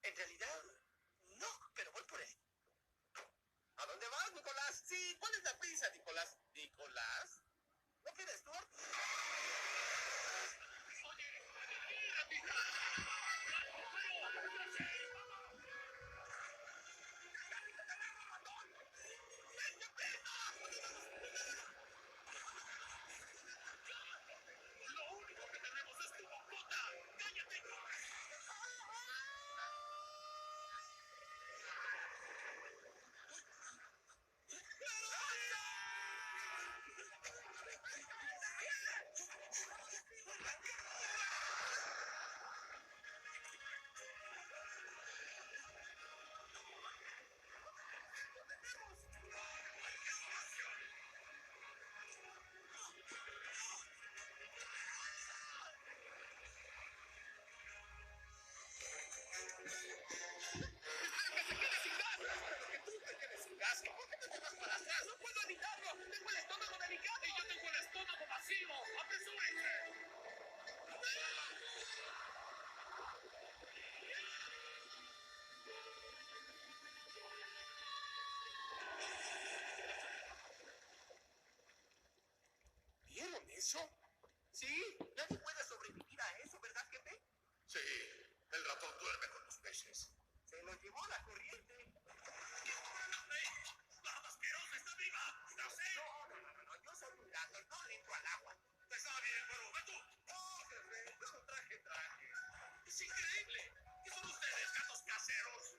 En realidad, no, pero voy por él. ¿A dónde vas, Nicolás? Sí, ¿cuál es la prisa, Nicolás? ¿Nicolás? ¿No quieres tú? Lo único que tenemos es tu bocota. ¡Cállate! ¿Por qué no te vas para atrás? ¡No puedo evitarlo! ¡Tengo el estómago delicado! ¡Y yo tengo el estómago vacío! ¡Apresúrense! ¿Vieron eso? Sí, nadie puede sobrevivir a eso, ¿verdad, jefe? Sí, el ratón duerme con los peces. Se lo llevó la corriente. ¡La asquerosa está viva! ¡Está serio! No, yo soy un gato, no le entro al agua. Está bien, pero ve tú. ¡Oh, jefe! Yo no traje traje. ¡Es increíble! ¿Qué son ustedes, gatos caseros?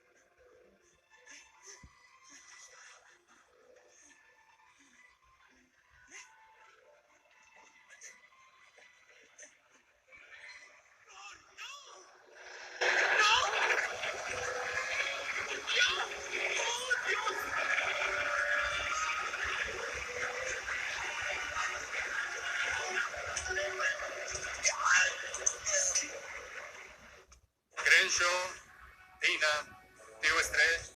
Crenshaw, Tina, Tío Estrés.